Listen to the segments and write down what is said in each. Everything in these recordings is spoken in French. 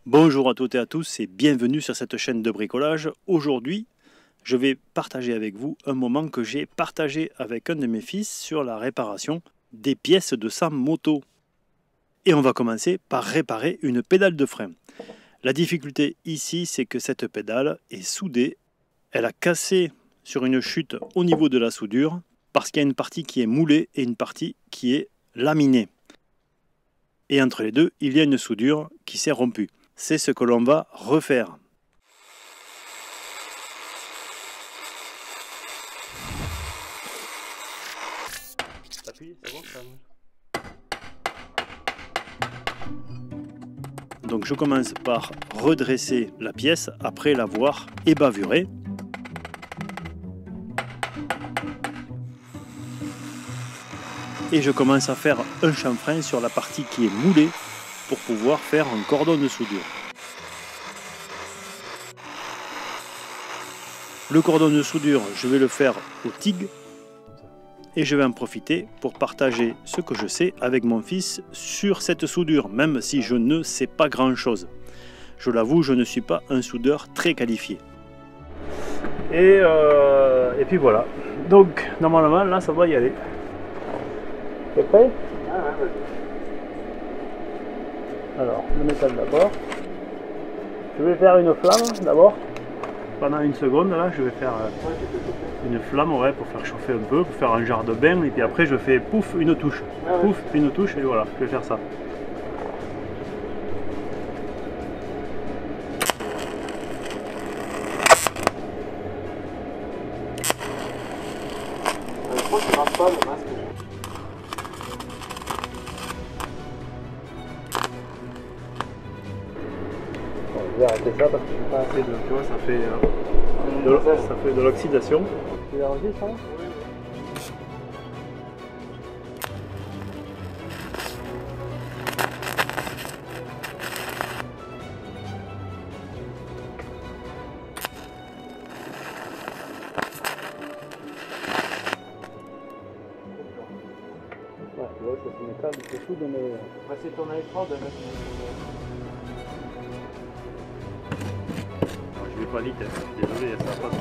Bonjour à toutes et à tous et bienvenue sur cette chaîne de bricolage. Aujourd'hui, je vais partager avec vous un moment que j'ai partagé avec un de mes fils sur la réparation des pièces de sa moto. Et on va commencer par réparer une pédale de frein. La difficulté ici, c'est que cette pédale est soudée. Elle a cassé sur une chute au niveau de la soudure parce qu'il y a une partie qui est moulée et une partie qui est laminée. Et entre les deux, il y a une soudure qui s'est rompue. C'est ce que l'on va refaire. Donc je commence par redresser la pièce après l'avoir ébavurée. Et je commence à faire un chanfrein sur la partie qui est moulée pour pouvoir faire un cordon de soudure. Le cordon de soudure, je vais le faire au TIG et je vais en profiter pour partager ce que je sais avec mon fils sur cette soudure, même si je ne sais pas grand chose. Je l'avoue, je ne suis pas un soudeur très qualifié. Et puis voilà. Donc normalement là ça doit y aller. T'es prêt? Alors, le métal d'abord. Je vais faire une flamme d'abord. Pendant une seconde, là, je vais faire une flamme pour faire chauffer un peu, pour faire un genre de bain. Et puis après, je fais pouf, une touche. Pouf, une touche, et voilà, je vais faire ça. Je crois qu'il ne marche pas le masque. Je vais arrêter ça parce que j'ai pas assez de, tu vois, ça fait de l'oxydation. Tu l'as enregistré ça? Ouais, tu vois, ça se met pas du tout dans les... C'est ton écran de mettre. Je vais pas vite, désolé, ça va pas.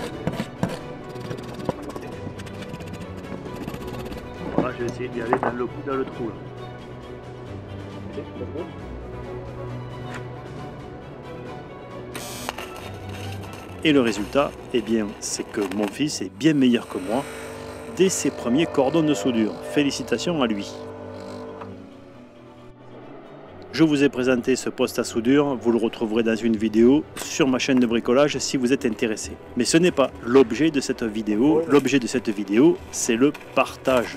Voilà, je vais essayer d'y aller dans le trou. Et le résultat, eh bien, c'est que mon fils est bien meilleur que moi dès ses premiers cordons de soudure. Félicitations à lui. Je vous ai présenté ce poste à soudure, vous le retrouverez dans une vidéo sur ma chaîne de bricolage si vous êtes intéressé. Mais ce n'est pas l'objet de cette vidéo, l'objet de cette vidéo, c'est le partage.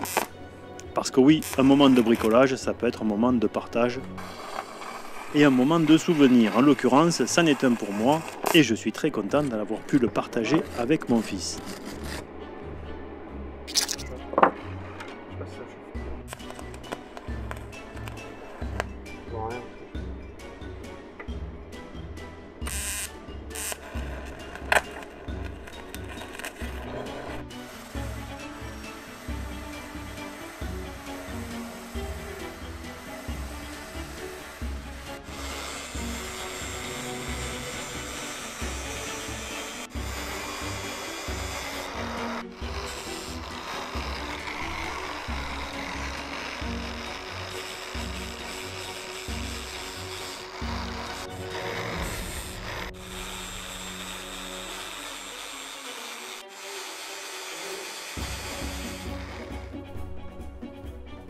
Parce que oui, un moment de bricolage, ça peut être un moment de partage et un moment de souvenir. En l'occurrence, c'en est un pour moi et je suis très content d'avoir pu le partager avec mon fils.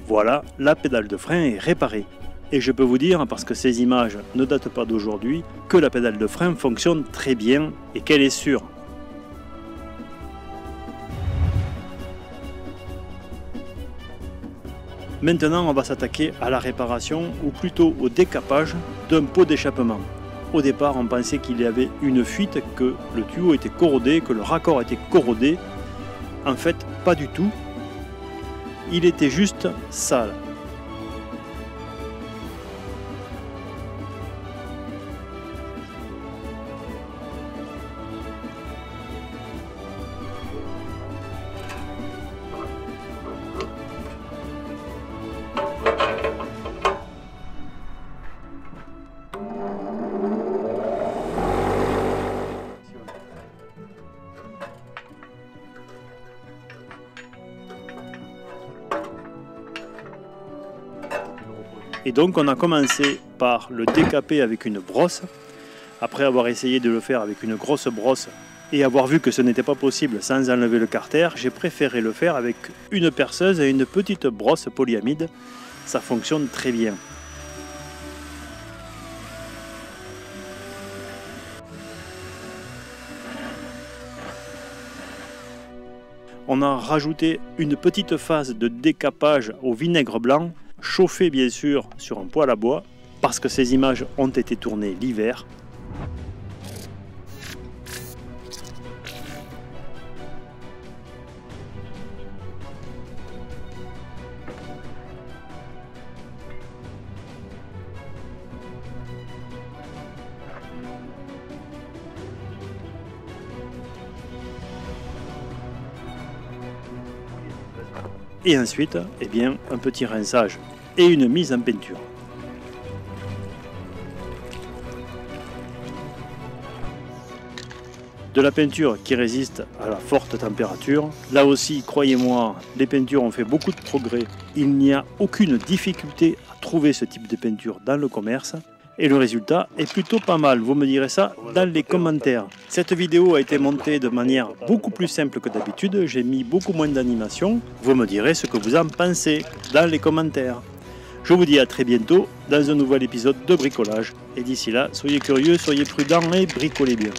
Voilà, la pédale de frein est réparée. Et je peux vous dire, parce que ces images ne datent pas d'aujourd'hui, que la pédale de frein fonctionne très bien et qu'elle est sûre. Maintenant, on va s'attaquer à la réparation, ou plutôt au décapage d'un pot d'échappement. Au départ, on pensait qu'il y avait une fuite, que le tuyau était corrodé, que le raccord était corrodé. En fait, pas du tout. Il était juste sale. Et donc on a commencé par le décaper avec une brosse. Après avoir essayé de le faire avec une grosse brosse et avoir vu que ce n'était pas possible sans enlever le carter, j'ai préféré le faire avec une perceuse et une petite brosse polyamide. Ça fonctionne très bien. On a rajouté une petite phase de décapage au vinaigre blanc, chauffé bien sûr sur un poêle à bois, parce que ces images ont été tournées l'hiver. Et ensuite, eh bien, un petit rinçage et une mise en peinture. De la peinture qui résiste à la forte température. Là aussi, croyez-moi, les peintures ont fait beaucoup de progrès. Il n'y a aucune difficulté à trouver ce type de peinture dans le commerce. Et le résultat est plutôt pas mal, vous me direz ça dans les commentaires. Cette vidéo a été montée de manière beaucoup plus simple que d'habitude, j'ai mis beaucoup moins d'animation. Vous me direz ce que vous en pensez dans les commentaires. Je vous dis à très bientôt dans un nouvel épisode de bricolage. Et d'ici là, soyez curieux, soyez prudents et bricolez bien.